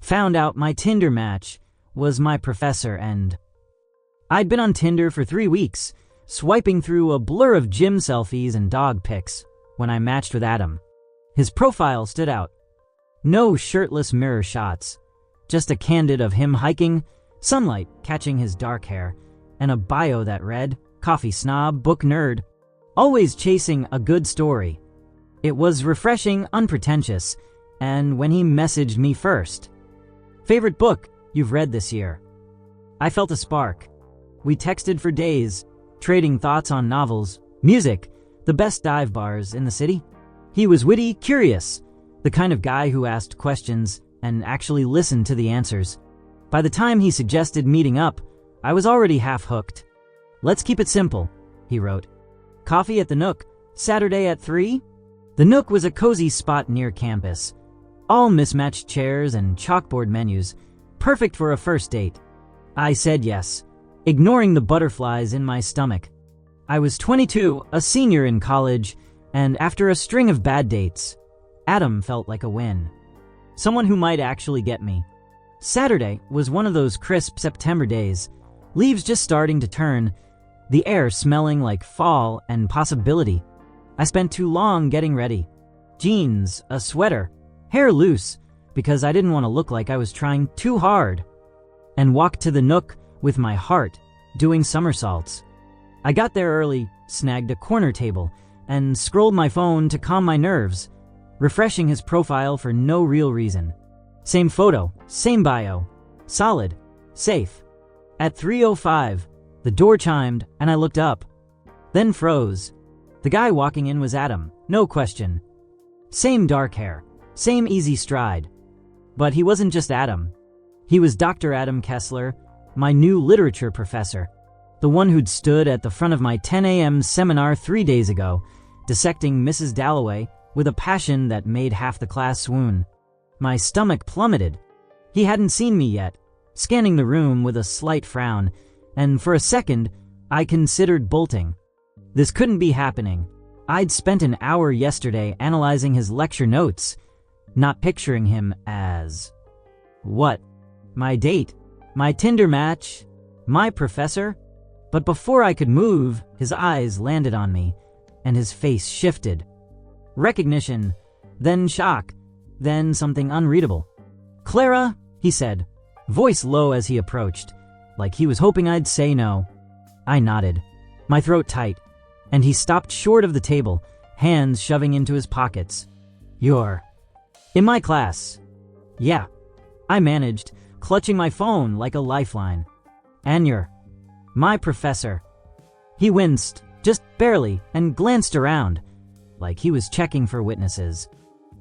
Found out my Tinder match was my professor, and I'd been on Tinder for 3 weeks, swiping through a blur of gym selfies and dog pics when I matched with Adam. His profile stood out. No shirtless mirror shots, just a candid of him hiking, sunlight catching his dark hair, and a bio that read, "Coffee snob, book nerd, always chasing a good story." It was refreshing, unpretentious, and when he messaged me first, "Favorite book you've read this year?" I felt a spark. We texted for days, trading thoughts on novels, music, the best dive bars in the city. He was witty, curious, the kind of guy who asked questions and actually listened to the answers. By the time he suggested meeting up, I was already half hooked. "Let's keep it simple," he wrote. "Coffee at the Nook, Saturday at 3? The Nook was a cozy spot near campus. All mismatched chairs and chalkboard menus, perfect for a first date. I said yes, ignoring the butterflies in my stomach. I was 22, a senior in college, and after a string of bad dates, Adam felt like a win. Someone who might actually get me. Saturday was one of those crisp September days, leaves just starting to turn, the air smelling like fall and possibility. I spent too long getting ready. Jeans, a sweater, hair loose, because I didn't want to look like I was trying too hard, and walked to the Nook with my heart doing somersaults. I got there early, snagged a corner table, and scrolled my phone to calm my nerves, refreshing his profile for no real reason. Same photo, same bio. Solid. Safe. At 3:05, the door chimed and I looked up. Then froze. The guy walking in was Adam, no question. Same dark hair, same easy stride. But he wasn't just Adam. He was Dr. Adam Kessler, my new literature professor, the one who'd stood at the front of my 10 a.m. seminar 3 days ago, dissecting Mrs. Dalloway with a passion that made half the class swoon. My stomach plummeted. He hadn't seen me yet, scanning the room with a slight frown, and for a second, I considered bolting. This couldn't be happening. I'd spent an hour yesterday analyzing his lecture notes, not picturing him as... what? My date? My Tinder match? My professor? But before I could move, his eyes landed on me, and his face shifted. Recognition, then shock, then something unreadable. "Clara," he said, voice low as he approached, like he was hoping I'd say no. I nodded, my throat tight, and he stopped short of the table, hands shoving into his pockets. "You're in my class." "Yeah," I managed, clutching my phone like a lifeline. "And you're my professor." He winced, just barely, and glanced around, like he was checking for witnesses.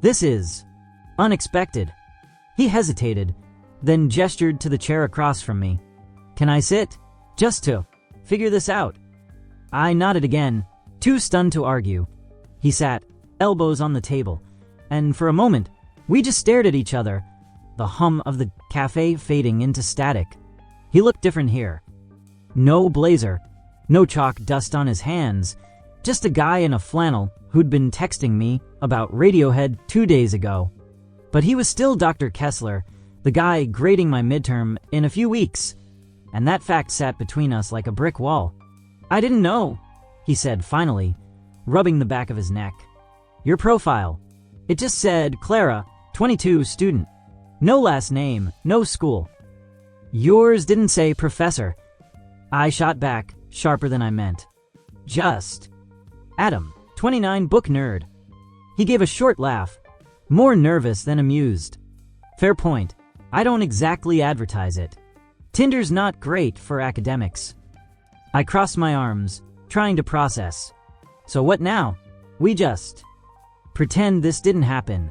"This is unexpected." He hesitated, then gestured to the chair across from me. "Can I sit? Just to figure this out." I nodded again, too stunned to argue. He sat, elbows on the table, and for a moment, we just stared at each other, the hum of the cafe fading into static. He looked different here. No blazer, no chalk dust on his hands, just a guy in a flannel who'd been texting me about Radiohead 2 days ago. But he was still Dr. Kessler, the guy grading my midterm in a few weeks, and that fact sat between us like a brick wall. "I didn't know," he said finally, rubbing the back of his neck. "Your profile. It just said Clara, 22, student. No last name, no school. Yours didn't say professor." I shot back, sharper than I meant. "Just Adam, 29, book nerd." He gave a short laugh, more nervous than amused. "Fair point. I don't exactly advertise it. Tinder's not great for academics." I crossed my arms, trying to process. "So what now? We just pretend this didn't happen."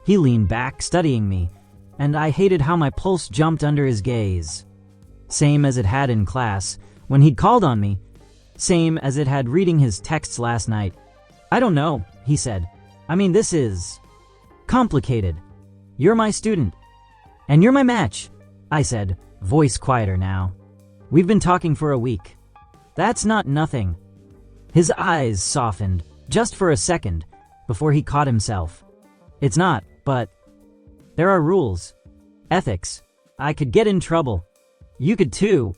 He leaned back, studying me, and I hated how my pulse jumped under his gaze. Same as it had in class, when he'd called on me. Same as it had reading his texts last night. "I don't know," he said. "I mean, this is complicated. You're my student. And you're my match," I said, voice quieter now. "We've been talking for a week. That's not nothing." His eyes softened, just for a second, before he caught himself. "It's not, but there are rules. Ethics. I could get in trouble. You could too.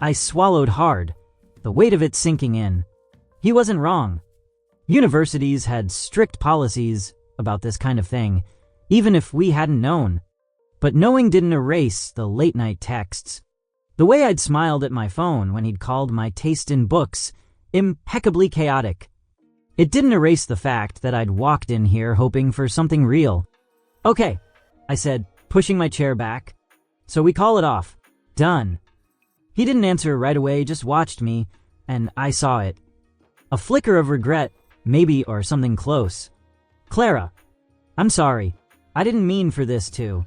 I swallowed hard, the weight of it sinking in. He wasn't wrong. Universities had strict policies about this kind of thing, even if we hadn't known. But knowing didn't erase the late-night texts. The way I'd smiled at my phone when he'd called my taste in books impeccably chaotic. It didn't erase the fact that I'd walked in here hoping for something real. Okay, I said, pushing my chair back. So we call it off. Done. He didn't answer right away, just watched me, and I saw it. A flicker of regret, maybe, or something close. Clara, I'm sorry. I didn't mean for this to.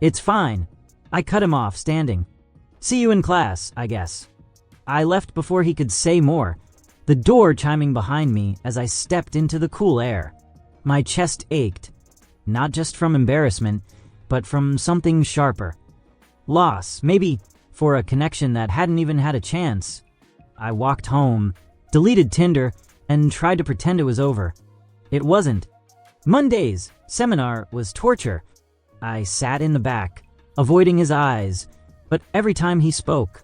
It's fine. I cut him off, standing. See you in class, I guess. I left before he could say more, the door chiming behind me as I stepped into the cool air. My chest ached, not just from embarrassment, but from something sharper. Loss, maybe, for a connection that hadn't even had a chance. I walked home, deleted Tinder, and tried to pretend it was over. It wasn't. Monday's seminar was torture. I sat in the back, avoiding his eyes, but every time he spoke,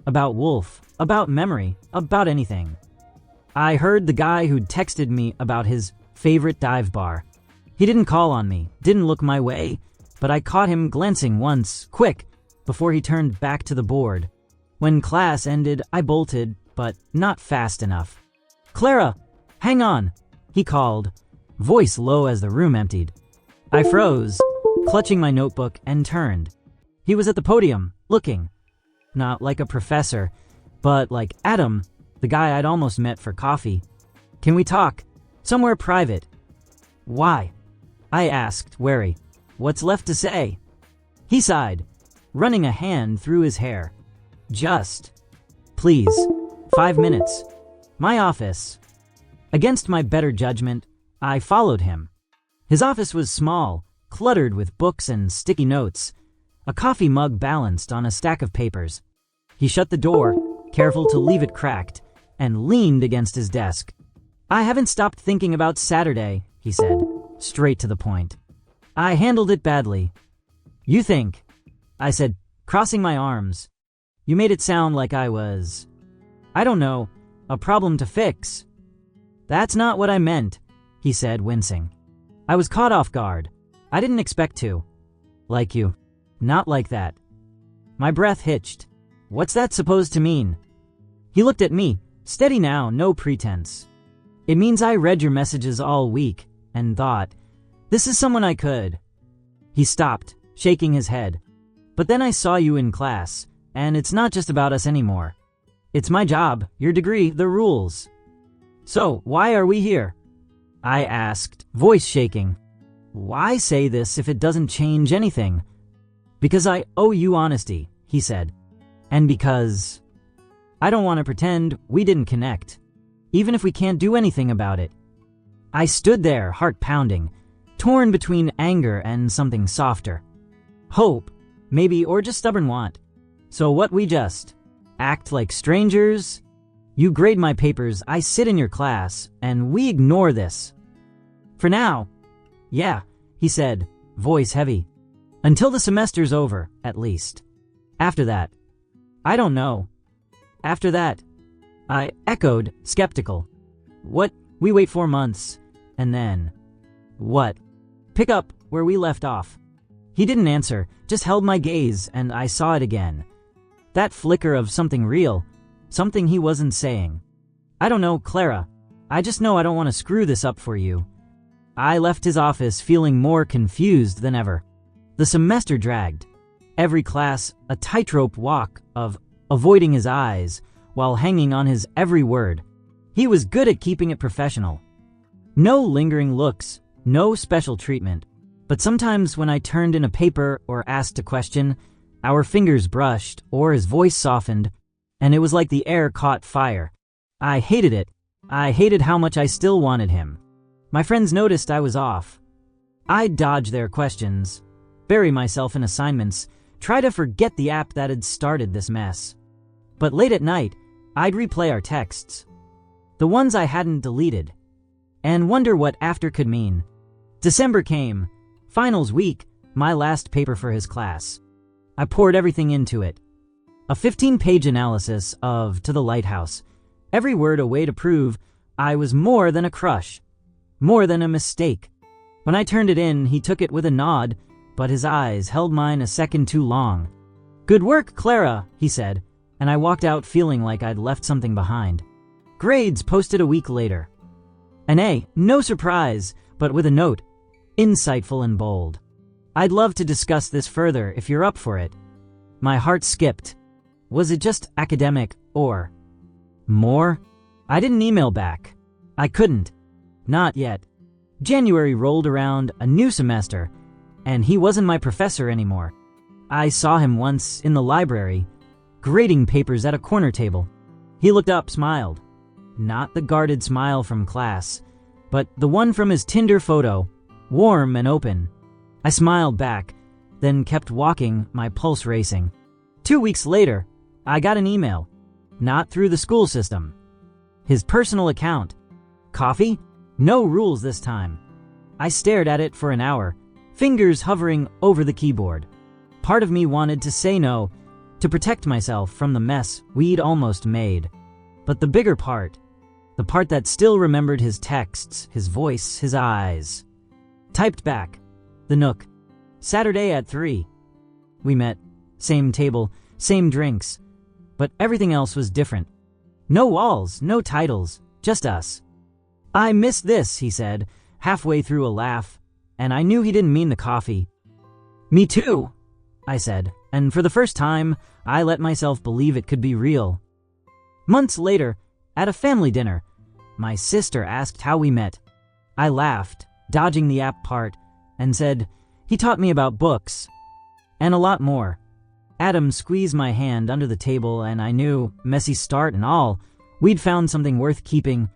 about Wolf, about memory, about anything. I heard the guy who'd texted me about his favorite dive bar. He didn't call on me, didn't look my way, but I caught him glancing once, quick, before he turned back to the board. When class ended, I bolted, but not fast enough. Clara, hang on, he called, voice low as the room emptied. I froze, clutching my notebook, and turned. He was at the podium, looking. Not like a professor, but like Adam, the guy I'd almost met for coffee. Can we talk? Somewhere private. Why? I asked, wary. What's left to say? He sighed, running a hand through his hair. Just. Please. 5 minutes. My office. Against my better judgment, I followed him. His office was small, cluttered with books and sticky notes, a coffee mug balanced on a stack of papers. He shut the door, careful to leave it cracked, and leaned against his desk. I haven't stopped thinking about Saturday, he said, straight to the point. I handled it badly. You think, I said, crossing my arms. You made it sound like I was, I don't know, a problem to fix. That's not what I meant, he said, wincing. I was caught off guard. I didn't expect to. Like you. Not like that. My breath hitched. What's that supposed to mean? He looked at me, steady now, no pretense. It means I read your messages all week and thought, this is someone I could. He stopped, shaking his head. But then I saw you in class, and it's not just about us anymore. It's my job, your degree, the rules. So, why are we here? I asked, voice shaking. Why say this if it doesn't change anything? Because I owe you honesty, he said. And because I don't want to pretend we didn't connect, even if we can't do anything about it. I stood there, heart pounding, torn between anger and something softer. Hope, maybe, or just stubborn want. So what, we just act like strangers? You grade my papers, I sit in your class, and we ignore this. For now. Yeah, he said, voice heavy. Until the semester's over, at least. After that. I don't know. After that. I echoed, skeptical. What? We wait 4 months. And then. What? Pick up where we left off. He didn't answer, just held my gaze, and I saw it again. That flicker of something real. Something he wasn't saying. I don't know, Clara. I just know I don't want to screw this up for you. I left his office feeling more confused than ever. The semester dragged. Every class, a tightrope walk of avoiding his eyes while hanging on his every word. He was good at keeping it professional. No lingering looks, no special treatment. But sometimes when I turned in a paper or asked a question, our fingers brushed or his voice softened, and it was like the air caught fire. I hated it. I hated how much I still wanted him. My friends noticed I was off. I'd dodge their questions, bury myself in assignments, try to forget the app that had started this mess. But late at night, I'd replay our texts, the ones I hadn't deleted, and wonder what after could mean. December came, finals week, my last paper for his class. I poured everything into it. A 15-page analysis of To the Lighthouse. Every word a way to prove I was more than a crush, more than a mistake. When I turned it in, he took it with a nod, but his eyes held mine a second too long. "Good work, Clara," he said, and I walked out feeling like I'd left something behind. Grades posted a week later. An A, no surprise, but with a note, insightful and bold. "I'd love to discuss this further if you're up for it." My heart skipped. Was it just academic or more? I didn't email back. I couldn't. Not yet. January rolled around, a new semester, and he wasn't my professor anymore. I saw him once in the library, grading papers at a corner table. He looked up, smiled. Not the guarded smile from class, but the one from his Tinder photo, warm and open. I smiled back, then kept walking, my pulse racing. 2 weeks later, I got an email. Not through the school system. His personal account. Coffee? No rules this time. I stared at it for an hour, fingers hovering over the keyboard. Part of me wanted to say no, to protect myself from the mess we'd almost made. But the bigger part, the part that still remembered his texts, his voice, his eyes. Typed back. The Nook. Saturday at 3. We met. Same table, same drinks. But everything else was different. No walls, no titles, just us. "I miss this," he said, halfway through a laugh, and I knew he didn't mean the coffee. "Me too," I said, and for the first time, I let myself believe it could be real. Months later, at a family dinner, my sister asked how we met. I laughed, dodging the app part, and said, "He taught me about books." And a lot more. Adam squeezed my hand under the table, and I knew, messy start and all, we'd found something worth keeping